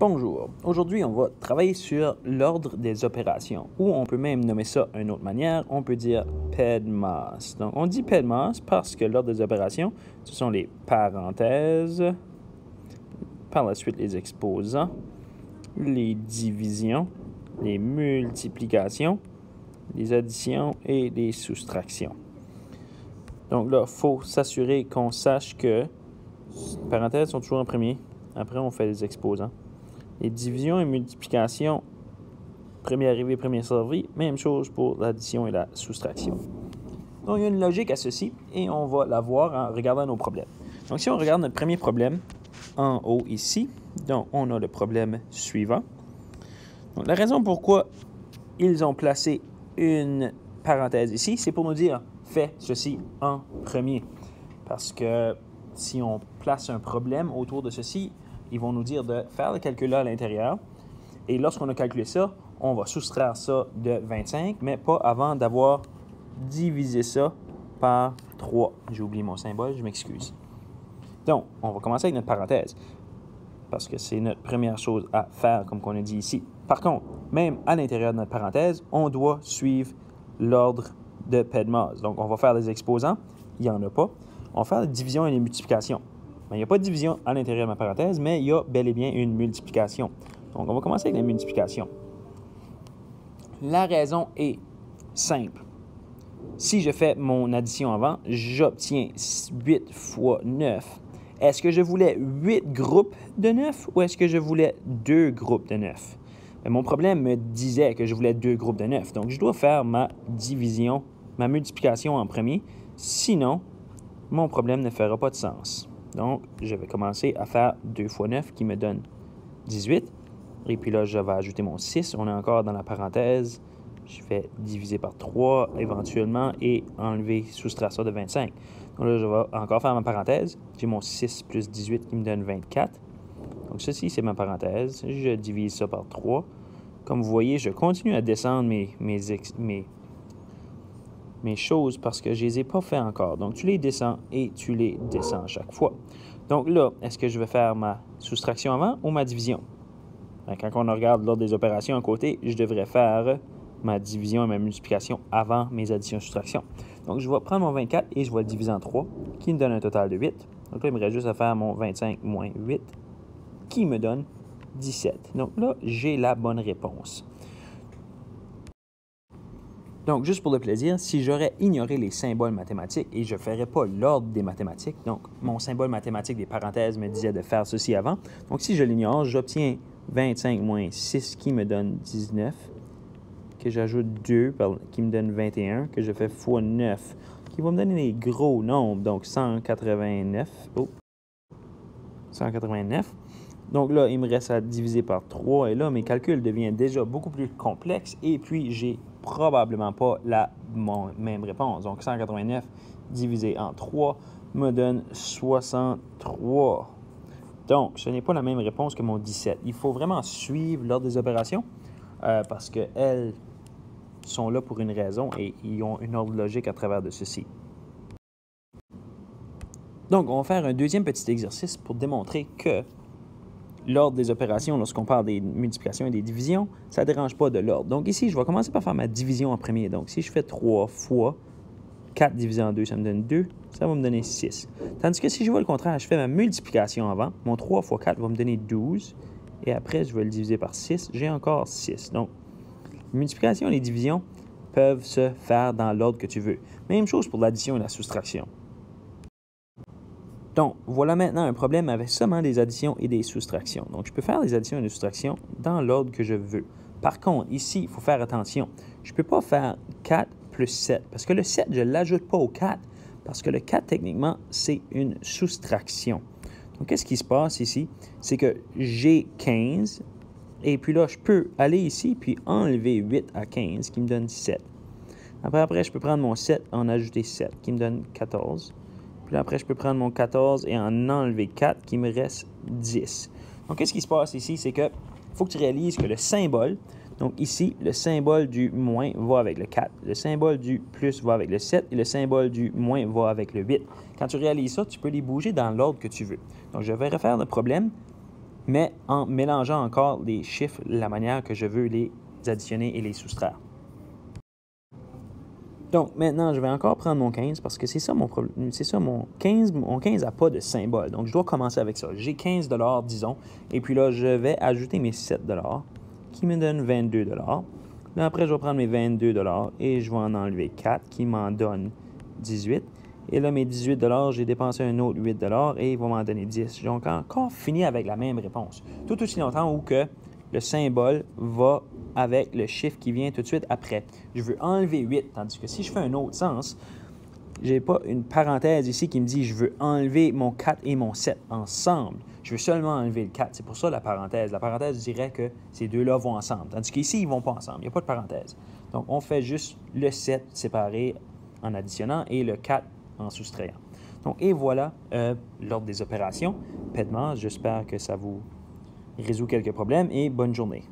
Bonjour, aujourd'hui on va travailler sur l'ordre des opérations, ou on peut même nommer ça d'une autre manière, on peut dire PEDMAS. Donc on dit PEDMAS parce que l'ordre des opérations, ce sont les parenthèses, par la suite les exposants, les divisions, les multiplications, les additions et les soustractions. Donc là, il faut s'assurer qu'on sache que les parenthèses sont toujours en premier, après on fait les exposants. Les divisions et multiplications, premier arrivé, premier servi, même chose pour l'addition et la soustraction. Donc, il y a une logique à ceci et on va la voir en regardant nos problèmes. Donc, si on regarde notre premier problème en haut ici, donc on a le problème suivant. Donc, la raison pourquoi ils ont placé une parenthèse ici, c'est pour nous dire « fais ceci en premier ». Parce que si on place un problème autour de ceci, ils vont nous dire de faire le calcul là à l'intérieur. Et lorsqu'on a calculé ça, on va soustraire ça de 25, mais pas avant d'avoir divisé ça par 3. J'ai oublié mon symbole, je m'excuse. Donc, on va commencer avec notre parenthèse, parce que c'est notre première chose à faire, comme on a dit ici. Par contre, même à l'intérieur de notre parenthèse, on doit suivre l'ordre de PEDMAS. Donc, on va faire les exposants, il n'y en a pas. On va faire la division et les multiplications. Il n'y a pas de division à l'intérieur de ma parenthèse, mais il y a bel et bien une multiplication. Donc, on va commencer avec la multiplication. La raison est simple. Si je fais mon addition avant, j'obtiens 8 fois 9. Est-ce que je voulais 8 groupes de 9 ou est-ce que je voulais 2 groupes de 9? Mon problème me disait que je voulais 2 groupes de 9. Donc, je dois faire ma division, ma multiplication en premier. Sinon, mon problème ne fera pas de sens. Donc, je vais commencer à faire 2 fois 9 qui me donne 18. Et puis là, je vais ajouter mon 6. On est encore dans la parenthèse. Je vais diviser par 3 éventuellement et enlever, soustraire ça de 25. Donc là, je vais encore faire ma parenthèse. J'ai mon 6 plus 18 qui me donne 24. Donc ceci, c'est ma parenthèse. Je divise ça par 3. Comme vous voyez, je continue à descendre mes choses parce que je ne les ai pas fait encore. Donc, tu les descends et tu les descends à chaque fois. Donc là, est-ce que je vais faire ma soustraction avant ou ma division? Quand on regarde l'ordre des opérations à côté, je devrais faire ma division et ma multiplication avant mes additions et soustractions. Donc, je vais prendre mon 24 et je vais le diviser en 3, qui me donne un total de 8. Donc là, il me reste juste à faire mon 25 moins 8, qui me donne 17. Donc là, j'ai la bonne réponse. Donc, juste pour le plaisir, si j'aurais ignoré les symboles mathématiques et je ne ferais pas l'ordre des mathématiques, donc mon symbole mathématique des parenthèses me disait de faire ceci avant. Donc, si je l'ignore, j'obtiens 25 moins 6 qui me donne 19, que j'ajoute 2 qui me donne 21, que je fais fois 9, qui va me donner des gros nombres, donc 189. 189. Donc là, il me reste à diviser par 3 et là, mes calculs deviennent déjà beaucoup plus complexes et puis j'ai probablement pas la même réponse. Donc 189 divisé en 3 me donne 63. Donc, ce n'est pas la même réponse que mon 17. Il faut vraiment suivre l'ordre des opérations parce qu'elles sont là pour une raison et ils ont une ordre logique à travers de ceci. Donc, on va faire un deuxième petit exercice pour démontrer que l'ordre des opérations, lorsqu'on parle des multiplications et des divisions, ça ne dérange pas de l'ordre. Donc ici, je vais commencer par faire ma division en premier. Donc si je fais 3 fois 4 divisé en 2, ça me donne 2. Ça va me donner 6. Tandis que si je vois le contraire, je fais ma multiplication avant. Mon 3 fois 4 va me donner 12. Et après, je vais le diviser par 6. J'ai encore 6. Donc, les multiplications et les divisions peuvent se faire dans l'ordre que tu veux. Même chose pour l'addition et la soustraction. Donc, voilà maintenant un problème avec seulement des additions et des soustractions. Donc, je peux faire les additions et les soustractions dans l'ordre que je veux. Par contre, ici, il faut faire attention. Je ne peux pas faire 4 plus 7, parce que le 7, je ne l'ajoute pas au 4, parce que le 4, techniquement, c'est une soustraction. Donc, qu'est-ce qui se passe ici? C'est que j'ai 15, et puis là, je peux aller ici, puis enlever 8 à 15, qui me donne 7. Après, je peux prendre mon 7, en ajouter 7, qui me donne 14. Puis là, après, je peux prendre mon 14 et en enlever 4, qui me reste 10. Donc, qu'est-ce qui se passe ici? C'est que faut que tu réalises que le symbole, donc ici, le symbole du moins va avec le 4, le symbole du plus va avec le 7 et le symbole du moins va avec le 8. Quand tu réalises ça, tu peux les bouger dans l'ordre que tu veux. Donc, je vais refaire le problème mais en mélangeant encore les chiffres, la manière que je veux les additionner et les soustraire. Donc, maintenant, je vais encore prendre mon 15 parce que c'est ça mon problème. C'est ça, mon 15 n'a pas de symbole. Donc, je dois commencer avec ça. J'ai 15 disons, et puis là, je vais ajouter mes 7 qui me donnent 22 Là, après, je vais prendre mes 22 et je vais en enlever 4 qui m'en donnent 18. Et là, mes 18 j'ai dépensé un autre 8 et il va m'en donner 10. J'ai encore fini avec la même réponse. Tout aussi longtemps où que le symbole va avec le chiffre qui vient tout de suite après. Je veux enlever 8, tandis que si je fais un autre sens, je n'ai pas une parenthèse ici qui me dit je veux enlever mon 4 et mon 7 ensemble. Je veux seulement enlever le 4. C'est pour ça la parenthèse. La parenthèse dirait que ces deux-là vont ensemble, tandis qu'ici, ils ne vont pas ensemble. Il n'y a pas de parenthèse. Donc, on fait juste le 7 séparé en additionnant et le 4 en soustrayant. Donc, et voilà l'ordre des opérations. Pedmas, j'espère que ça vous résout quelques problèmes et bonne journée.